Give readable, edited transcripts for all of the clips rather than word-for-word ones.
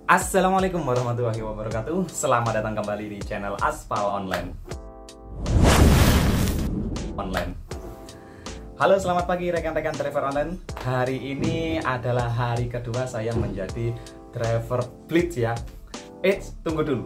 Assalamualaikum warahmatullahi wabarakatuh. Selamat datang kembali di channel Aspal Online. Halo, selamat pagi rekan-rekan driver online. Hari ini adalah hari kedua saya menjadi driver Blitz ya. Tunggu dulu.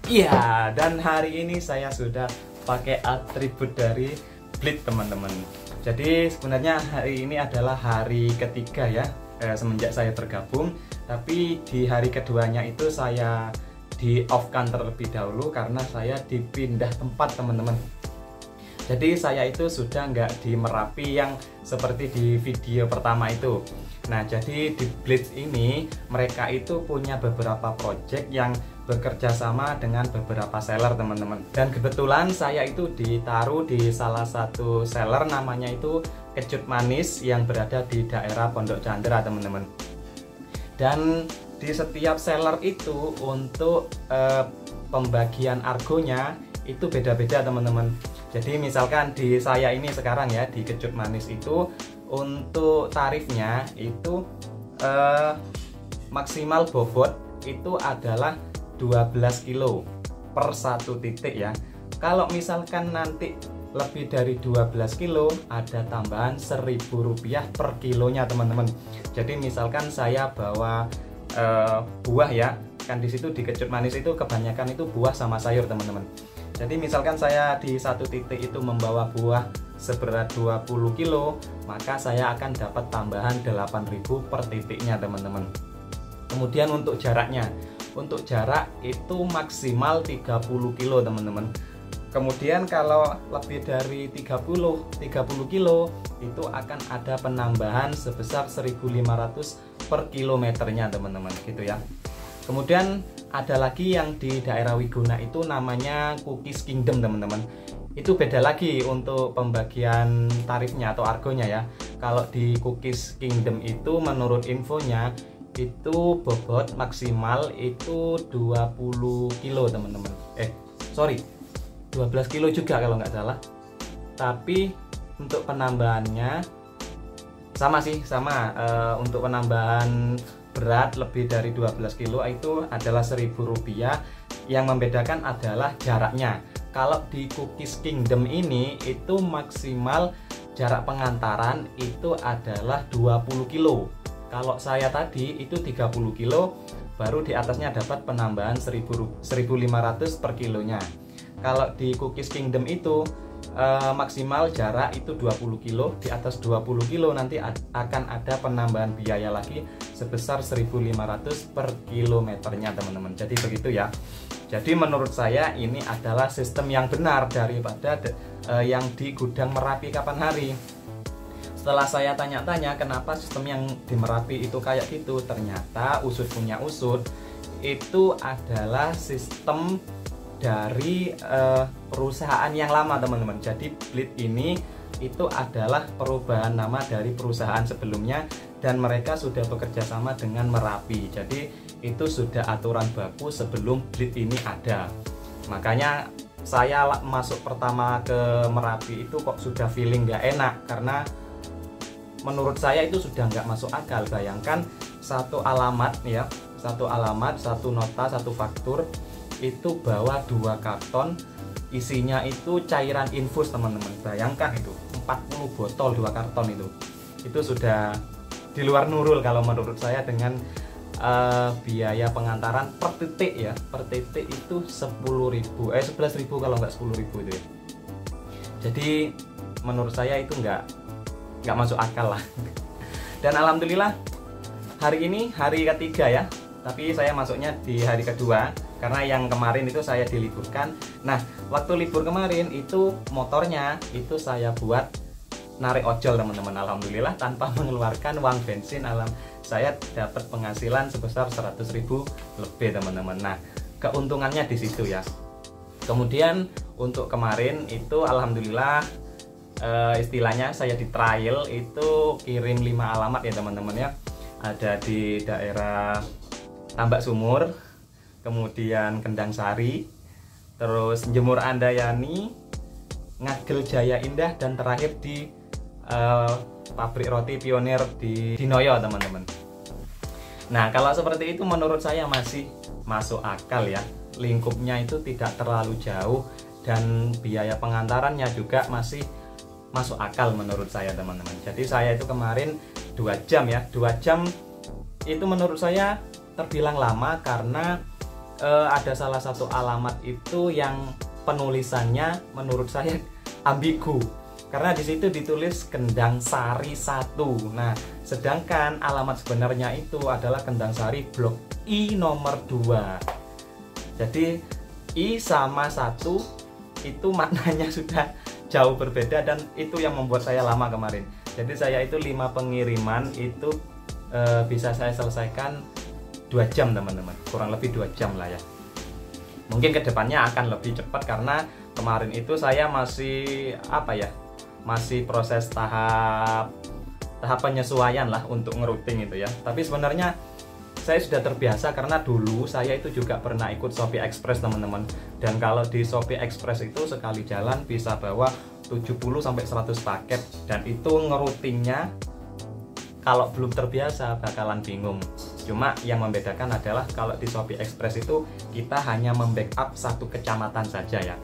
Iya, dan hari ini saya sudah pakai atribut dari Blitz, teman-teman. Jadi sebenarnya hari ini adalah hari ketiga ya, semenjak saya tergabung. Tapi di hari keduanya itu saya di off-kan terlebih dahulu karena saya dipindah tempat, teman-teman. Jadi saya itu sudah nggak di Merapi yang seperti di video pertama itu. Nah, jadi di Blitz ini mereka itu punya beberapa project yang bekerja sama dengan beberapa seller, teman-teman. Dan kebetulan saya itu ditaruh di salah satu seller, namanya itu Kecut Manis, yang berada di daerah Pondok Chandra, teman-teman. Dan di setiap seller itu untuk pembagian argonya itu beda-beda, teman-teman. Jadi misalkan di saya ini sekarang ya, di Kecut Manis itu untuk tarifnya itu maksimal bobot itu adalah 12 kilo per satu titik ya. Kalau misalkan nanti lebih dari 12 kilo ada tambahan Rp1.000 per kilonya, teman-teman. Jadi misalkan saya bawa buah ya, kan di situ di Kecut Manis itu kebanyakan itu buah sama sayur, teman-teman. Jadi misalkan saya di satu titik itu membawa buah seberat 20 kilo, maka saya akan dapat tambahan 8.000 per titiknya, teman-teman. Kemudian untuk jaraknya, untuk jarak itu maksimal 30 kilo, teman-teman. Kemudian kalau lebih dari 30 kilo itu akan ada penambahan sebesar 1.500 per kilometernya, teman-teman, gitu ya. Kemudian ada lagi yang di daerah Wiguna itu namanya Cookies Kingdom, teman-teman. Itu beda lagi untuk pembagian tarifnya atau argonya ya. Kalau di Cookies Kingdom itu menurut infonya itu bobot maksimal itu 20 kilo, teman-teman. 12 kilo juga kalau nggak salah. Tapi untuk penambahannya sama sih, untuk penambahan berat lebih dari 12 kilo itu adalah Rp1.000. Yang membedakan adalah jaraknya. Kalau di Cookies Kingdom ini itu maksimal jarak pengantaran itu adalah 20 kilo. Kalau saya tadi itu 30 kilo, baru di atasnya dapat penambahan 1.500 per kilonya. Kalau di Cookies Kingdom itu maksimal jarak itu 20 kilo, di atas 20 kilo nanti akan ada penambahan biaya lagi sebesar 1.500 per kilometernya, teman-teman. Jadi begitu ya. Jadi menurut saya ini adalah sistem yang benar daripada yang di gudang Merapi kapan hari. Setelah saya tanya-tanya kenapa sistem yang di Merapi itu kayak gitu, ternyata usut punya usut, itu adalah sistem dari perusahaan yang lama, teman-teman. Jadi Blitz ini itu adalah perubahan nama dari perusahaan sebelumnya dan mereka sudah bekerja sama dengan Merapi. Jadi itu sudah aturan baku sebelum Blitz ini ada. Makanya saya masuk pertama ke Merapi itu kok sudah feeling nggak enak, karena menurut saya itu sudah nggak masuk akal. Bayangkan satu alamat ya, satu alamat, satu nota, satu faktur itu bawa 2 karton, isinya itu cairan infus, teman-teman. Bayangkan itu 40 botol 2 karton itu sudah di luar nurul kalau menurut saya, dengan biaya pengantaran per titik ya, per titik itu 11.000 kalau nggak 10.000 itu ya. Jadi menurut saya itu nggak masuk akal lah. Dan alhamdulillah hari ini hari ketiga ya, tapi saya masuknya di hari kedua karena yang kemarin itu saya diliburkan. Nah, waktu libur kemarin itu motornya itu saya buat narik ojol, teman-teman. Alhamdulillah tanpa mengeluarkan uang bensin, saya dapat penghasilan sebesar 100.000 lebih, teman-teman. Nah, keuntungannya di situ ya. Kemudian untuk kemarin itu alhamdulillah istilahnya saya di trial itu kirim 5 alamat ya, teman-teman ya. Ada di daerah Tambak Sumur, kemudian Kendang Sari, terus Jemur Andayani, Ngagel Jaya Indah, dan terakhir di pabrik roti pionir di Dinoyo, teman-teman. Nah, kalau seperti itu menurut saya masih masuk akal ya. Lingkupnya itu tidak terlalu jauh dan biaya pengantarannya juga masih masuk akal menurut saya, teman-teman. Jadi saya itu kemarin 2 jam ya. 2 jam itu menurut saya terbilang lama karena ada salah satu alamat itu yang penulisannya menurut saya ambigu. Karena di situ ditulis Kendang Sari 1. Nah, sedangkan alamat sebenarnya itu adalah Kendang Sari Blok I nomor 2. Jadi I sama 1 itu maknanya sudah jauh berbeda dan itu yang membuat saya lama kemarin. Jadi saya itu 5 pengiriman itu bisa saya selesaikan 2 jam, teman-teman. Kurang lebih 2 jam lah ya. Mungkin kedepannya akan lebih cepat karena kemarin itu saya masih masih proses tahap penyesuaian lah untuk ngerouting itu ya. Tapi sebenarnya saya sudah terbiasa karena dulu saya itu juga pernah ikut Shopee Express, teman-teman. Dan kalau di Shopee Express itu sekali jalan bisa bawa 70 sampai 100 paket dan itu ngeroutingnya kalau belum terbiasa bakalan bingung. Cuma yang membedakan adalah kalau di Shopee Express itu kita hanya membackup 1 kecamatan saja ya.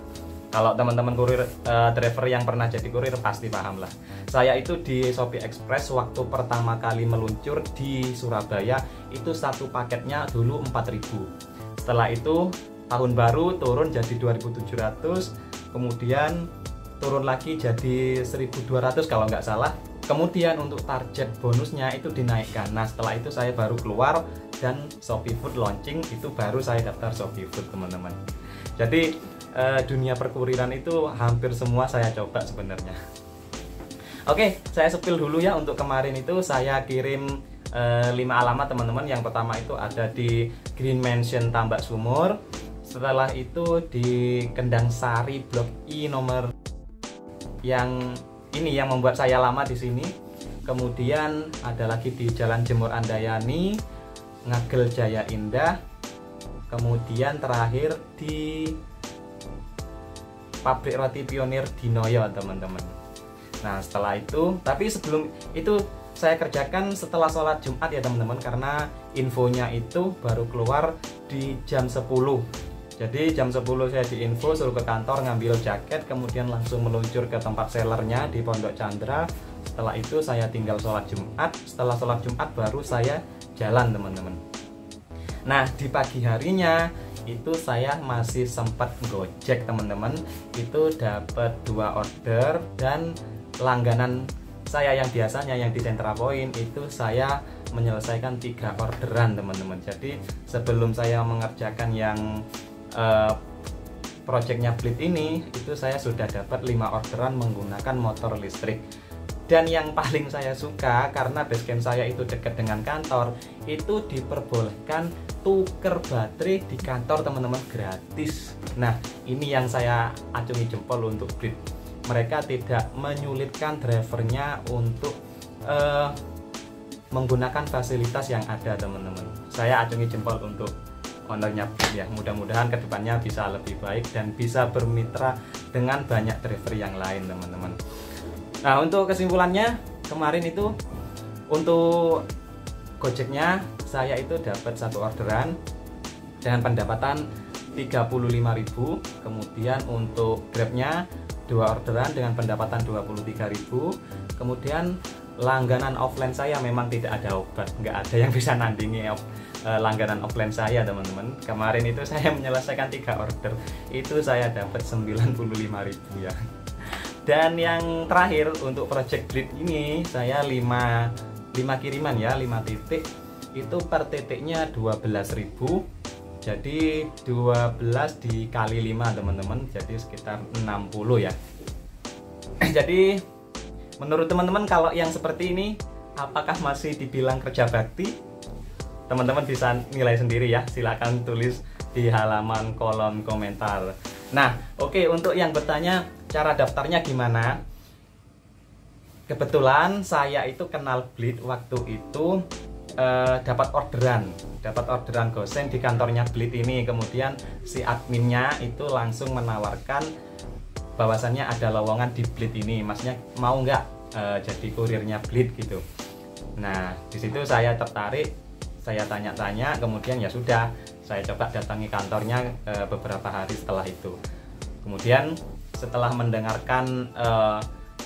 Kalau teman-teman kurir driver yang pernah jadi kurir pasti paham lah. Saya itu di Shopee Express waktu pertama kali meluncur di Surabaya itu 1 paketnya dulu 4.000. Setelah itu tahun baru turun jadi 2.700, kemudian turun lagi jadi 1.200 kalau nggak salah. Kemudian untuk target bonusnya itu dinaikkan. Nah, setelah itu saya baru keluar dan Shopee Food launching, itu baru saya daftar Shopee Food, teman-teman. Jadi dunia perkuriran itu hampir semua saya coba sebenarnya. Oke, saya sepil dulu ya. Untuk kemarin itu saya kirim 5 alamat, teman-teman. Yang pertama itu ada di Green Mansion Tambak Sumur. Setelah itu di Kendang Sari Blok I nomor yang ini yang membuat saya lama di sini. Kemudian ada lagi di Jalan Jemur Andayani, Ngagel Jaya Indah. Kemudian terakhir di Pabrik Roti Pionir Dinoyo, teman-teman. Nah, setelah itu, tapi sebelum itu saya kerjakan setelah sholat Jumat ya, teman-teman, karena infonya itu baru keluar di jam 10. Jadi jam 10 saya diinfo suruh ke kantor ngambil jaket, kemudian langsung meluncur ke tempat sellernya di Pondok Chandra. Setelah itu saya tinggal sholat Jumat. Setelah sholat Jumat baru saya jalan, teman-teman. Nah, di pagi harinya itu saya masih sempat Gojek, teman-teman. Itu dapat 2 order dan langganan saya yang biasanya yang di Sentra Point itu saya menyelesaikan 3 orderan, teman-teman. Jadi sebelum saya mengerjakan yang projectnya Blitz ini, itu saya sudah dapat 5 orderan menggunakan motor listrik. Dan yang paling saya suka karena basecamp saya itu dekat dengan kantor, itu diperbolehkan tuker baterai di kantor, teman-teman, gratis. Nah, ini yang saya acungi jempol untuk Blitz. Mereka tidak menyulitkan drivernya untuk menggunakan fasilitas yang ada, teman-teman. Saya acungi jempol untuk ownernya Blitz ya. Mudah-mudahan kedepannya bisa lebih baik dan bisa bermitra dengan banyak driver yang lain, teman-teman. Nah, untuk kesimpulannya kemarin itu untuk Gojeknya saya itu dapat 1 orderan dengan pendapatan 35.000. Kemudian untuk Grabnya 2 orderan dengan pendapatan 23.000. Kemudian langganan offline saya memang tidak ada obat, nggak ada yang bisa nandingi langganan offline saya, teman-teman. Kemarin itu saya menyelesaikan 3 order, itu saya dapat 95.000 ya. Dan yang terakhir untuk project Blitz ini saya 5 kiriman ya, 5 titik. Itu per titiknya 12.000. Jadi 12 dikali 5, teman-teman. Jadi sekitar 60 ya. Jadi menurut teman-teman kalau yang seperti ini apakah masih dibilang kerja bakti? Teman-teman bisa nilai sendiri ya. Silakan tulis di halaman kolom komentar. Nah, oke, untuk yang bertanya cara daftarnya gimana? Kebetulan saya itu kenal Blitz waktu itu dapat orderan gosen di kantornya Blitz ini. Kemudian si adminnya itu langsung menawarkan bahwasannya ada lowongan di Blitz ini, maksudnya mau nggak jadi kurirnya Blitz gitu. Nah, di situ saya tertarik. saya tanya-tanya, kemudian ya sudah saya coba datangi kantornya beberapa hari setelah itu. Kemudian setelah mendengarkan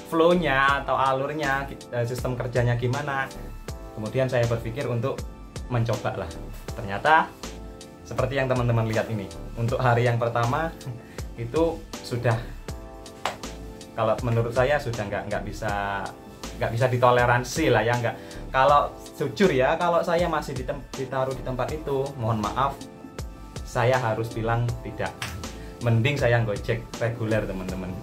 flow-nya atau alurnya, sistem kerjanya gimana, kemudian saya berpikir untuk mencoba lah. Ternyata seperti yang teman-teman lihat ini, untuk hari yang pertama itu sudah, kalau menurut saya sudah nggak bisa ditoleransi lah ya. Nggak, kalau jujur ya, kalau saya masih ditaruh di tempat itu, mohon maaf, saya harus bilang tidak, mending saya gojek reguler teman-teman.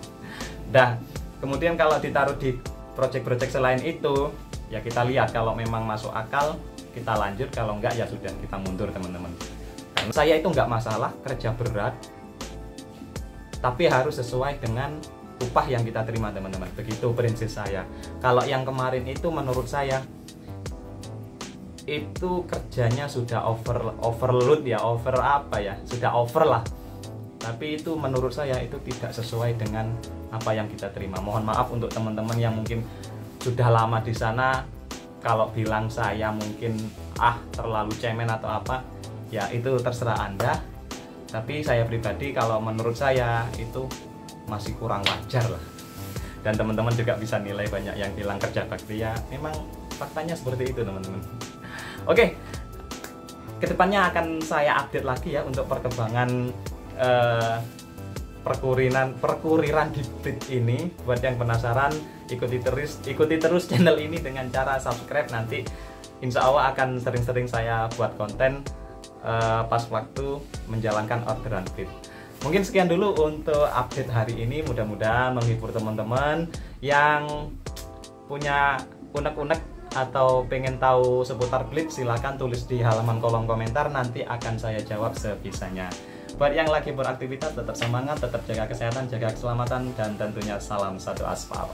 Dan kemudian kalau ditaruh di project-project selain itu, ya kita lihat kalau memang masuk akal kita lanjut, kalau enggak ya sudah kita mundur teman-teman. Karena saya itu nggak masalah kerja berat, tapi harus sesuai dengan upah yang kita terima teman-teman. Begitu prinsip saya. Kalau yang kemarin itu menurut saya itu kerjanya sudah overload ya, sudah over lah. Tapi itu menurut saya itu tidak sesuai dengan apa yang kita terima. Mohon maaf untuk teman-teman yang mungkin sudah lama di sana, kalau bilang saya mungkin terlalu cemen atau apa, ya itu terserah Anda. Tapi saya pribadi kalau menurut saya itu masih kurang wajar lah. Dan teman-teman juga bisa nilai, banyak yang bilang kerja bakti, ya memang faktanya seperti itu teman-teman. Oke, kedepannya akan saya update lagi ya untuk perkembangan perkuriran di Blit ini. Buat yang penasaran, ikuti terus channel ini dengan cara subscribe. Nanti insya Allah akan sering-sering saya buat konten pas waktu menjalankan orderan Blit. Mungkin sekian dulu untuk update hari ini, mudah-mudahan menghibur teman-teman yang punya unek-unek atau pengen tahu seputar Blit. Silahkan tulis di halaman kolom komentar, nanti akan saya jawab sebisanya. Buat yang lagi beraktivitas, tetap semangat, tetap jaga kesehatan, jaga keselamatan, dan tentunya salam satu aspal.